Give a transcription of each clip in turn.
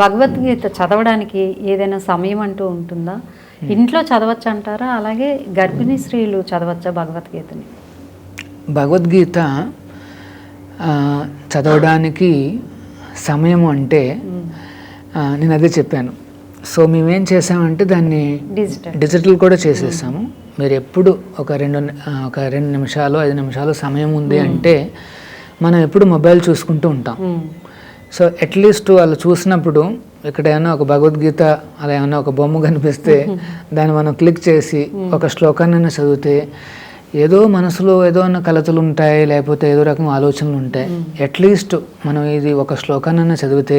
భగవద్గీత చదవడానికి ఏదైనా సమయం అంటూ ఉంటుందా? ఇంట్లో చదవచ్చు అంటారా? అలాగే గర్భిణీ స్త్రీలు చదవచ్చా భగవద్గీతని? భగవద్గీత చదవడానికి సమయం అంటే నేను అదే చెప్పాను. సో మేమేం చేసామంటే దాన్ని డిజిటల్ కూడా చేసేసాము. మీరు ఎప్పుడు ఒక 2 నిమిషాలు 5 నిమిషాలు సమయం ఉంది అంటే మనం ఎప్పుడు మొబైల్ చూసుకుంటూ ఉంటాం. సో అట్లీస్ట్ వాళ్ళు చూసినప్పుడు ఇక్కడ ఏమైనా ఒక భగవద్గీత అలా ఏమైనా ఒక బొమ్మ కనిపిస్తే దాన్ని మనం క్లిక్ చేసి ఒక శ్లోకాన్ని చదివితే ఏదో మనసులో ఏదో అన్న కలతలు ఉంటాయి, లేకపోతే ఏదో రకం ఆలోచనలు ఉంటాయి. అట్లీస్ట్ మనం ఇది ఒక శ్లోకాన్ని చదివితే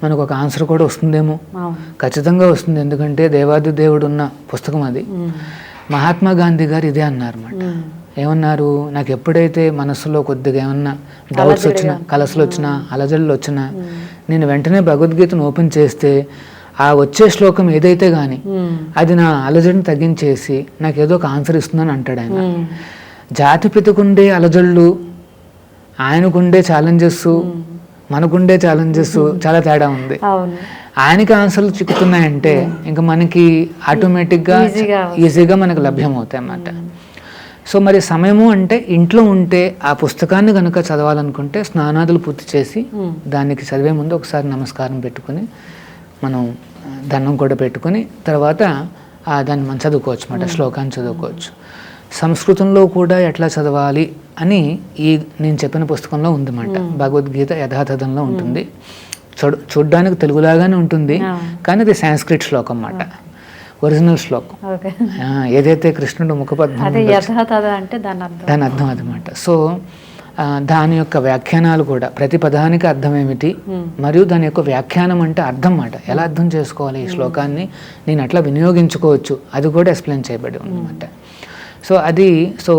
మనకు ఒక ఆన్సర్ కూడా వస్తుందేమో. ఖచ్చితంగా వస్తుంది, ఎందుకంటే దేవాది దేవుడు ఉన్న పుస్తకం అది. మహాత్మా గాంధీ గారు ఇదే అన్నారు అన్నమాట. ఏమన్నారు, నాకు ఎప్పుడైతే మనసులో కొద్దిగా ఏమన్నా డౌట్స్ వచ్చినా, కలసలు వచ్చినా, అలజడులు వచ్చినా నేను వెంటనే భగవద్గీతను ఓపెన్ చేస్తే ఆ వచ్చే శ్లోకం ఏదైతే కానీ అది నా అలజడిని తగ్గించేసి నాకు ఏదో ఒక ఆన్సర్ ఇస్తుందని అంటాడు ఆయన. జాతిపితకుండే అలజడులు, ఆయనకుండే ఛాలెంజెస్, మనకుండే ఛాలెంజెస్ చాలా తేడా ఉంది. ఆయనకి ఆన్సర్లు చిక్కుతున్నాయంటే ఇంకా మనకి ఆటోమేటిక్గా ఈజీగా మనకు లభ్యమవుతాయి అన్నమాట. సో మరి సమయము అంటే ఇంట్లో ఉంటే ఆ పుస్తకాన్ని కనుక చదవాలనుకుంటే స్నానాదులు పూర్తి చేసి దానికి చదివే ముందు ఒకసారి నమస్కారం పెట్టుకుని మనం దండం కూడా పెట్టుకుని తర్వాత దాన్ని మనం చదువుకోవచ్చు అన్నమాట, శ్లోకాన్ని చదువుకోవచ్చు. సంస్కృతంలో కూడా ఎట్లా చదవాలి అని నేను చెప్పిన పుస్తకంలో ఉందన్నమాట. భగవద్గీత యథాతథంలో ఉంటుంది. చూడ్డానికి తెలుగులాగానే ఉంటుంది, కానీ అది సాంస్క్రిట్ శ్లోకం అన్నమాట, ఒరిజినల్ శ్లోకం. ఏదైతే కృష్ణుడు ముఖపద్మం దాని అర్థం అదనమాట. సో దాని యొక్క వ్యాఖ్యానాలు కూడా ప్రతి పదానికి అర్థం ఏమిటి, మరియు దాని యొక్క వ్యాఖ్యానం అంటే అర్థం మాట, ఎలా అర్థం చేసుకోవాలి ఈ శ్లోకాన్ని, నేను అట్లా వినియోగించుకోవచ్చు, అది కూడా ఎక్స్ప్లెయిన్ చేయబడి ఉందన్నమాట. సో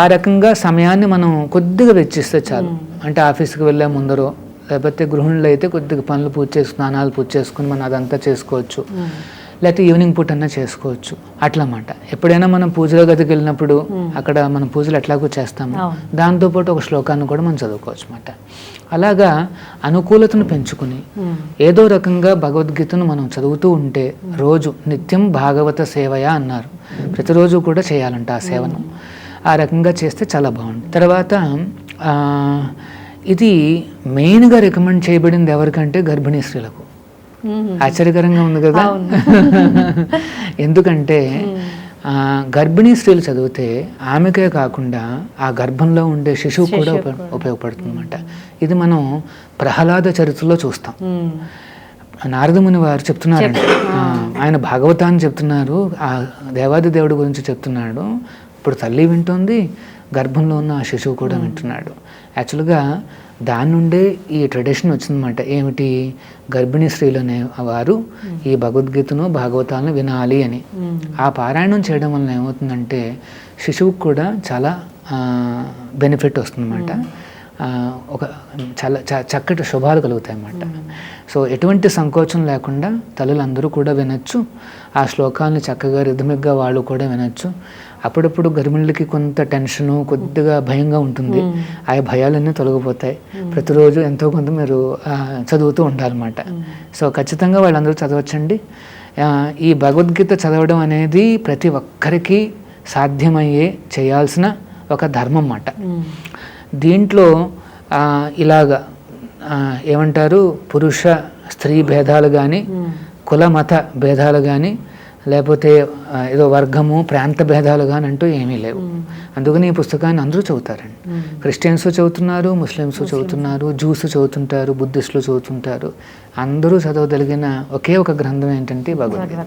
ఆ రకంగా సమయాన్ని మనం కొద్దిగా వెచ్చిస్తే చాలు. అంటే ఆఫీస్కి వెళ్ళే ముందరో, లేకపోతే గృహిణులు అయితే కొద్దిగా పనులు స్నానాలు పూర్తి చేసుకుని మనం అదంతా చేసుకోవచ్చు, లేకపోతే ఈవినింగ్ పూట అన్నా చేసుకోవచ్చు అట్లా అన్నమాట. ఎప్పుడైనా మనం పూజల గదికి వెళ్ళినప్పుడు అక్కడ మనం పూజలు ఎట్లాగో చేస్తాము, దాంతోపాటు ఒక శ్లోకాన్ని కూడా మనం చదువుకోవచ్చు అన్నమాట. అలాగా అనుకూలతను పెంచుకుని ఏదో రకంగా భగవద్గీతను మనం చదువుతూ ఉంటే రోజు నిత్యం భాగవత సేవయ అన్నారు, ప్రతిరోజు కూడా చేయాలంట ఆ సేవను. ఆ రకంగా చేస్తే చాలా బాగుంది. తర్వాత ఇది మెయిన్గా రికమెండ్ చేయబడింది ఎవరికంటే గర్భిణీ స్త్రీలకు. ఆశ్చర్యకరంగా ఉంది కదా. ఎందుకంటే గర్భిణీ స్త్రీలు చదివితే ఆమెకే కాకుండా ఆ గర్భంలో ఉండే శిశువు కూడా ఉపయోగపడుతుంది అన్నమాట. ఇది మనం ప్రహ్లాద చరిత్రలో చూస్తాం. నారదముని వారు చెప్తున్నారంటే, ఆయన భాగవతాన్ని చెప్తున్నారు, ఆ దేవాది దేవుడి గురించి చెప్తున్నాడు. ఇప్పుడు తల్లి వింటుంది, గర్భంలో ఉన్న ఆ శిశువు కూడా వింటున్నాడు. యాక్చువల్గా దాని నుండే ఈ ట్రెడిషన్ వచ్చిందన్నమాట. ఏమిటి, గర్భిణీ స్త్రీలు అనే వారు ఈ భగవద్గీతను భాగవతాలను వినాలి అని. ఆ పారాయణం చేయడం వలన ఏమవుతుందంటే శిశువుకు కూడా చాలా బెనిఫిట్ వస్తుందన్నమాట. ఒక చాలా చక్కటి శుభాలు కలుగుతాయి అన్నమాట. సో ఎటువంటి సంకోచం లేకుండా తల్లులందరూ కూడా వినొచ్చు. ఆ శ్లోకాలను చక్కగా రిథమిక్గా వాళ్ళు కూడా వినొచ్చు. అప్పుడప్పుడు గర్భిణులకి కొంత టెన్షను, కొద్దిగా భయంగా ఉంటుంది. ఆ భయాలన్నీ తొలగిపోతాయి. ప్రతిరోజు ఎంతో కొంత మీరు చదువుతూ ఉండాలన్నమాట. సో ఖచ్చితంగా వాళ్ళందరూ చదవచ్చండి. ఈ భగవద్గీత చదవడం అనేది ప్రతి ఒక్కరికి సాధ్యమయ్యే చేయాల్సిన ఒక ధర్మం అన్నమాట. దీంట్లో ఇలాగా ఏమంటారు, పురుష స్త్రీ భేదాలు కానీ, కుల మత భేదాలు కానీ, లేకపోతే ఏదో వర్గము ప్రాంత భేదాలు కానీ అంటూ ఏమీ లేవు. అందుకని ఈ పుస్తకాన్ని అందరూ చదువుతారండి. క్రిస్టియన్స్ చదువుతున్నారు, ముస్లిమ్స్ చదువుతున్నారు, జూస్ చదువుతుంటారు, బుద్ధిస్టులు చదువుతుంటారు. అందరూ చదవగలిగిన ఒకే ఒక గ్రంథం ఏంటంటే భగవద్గీత.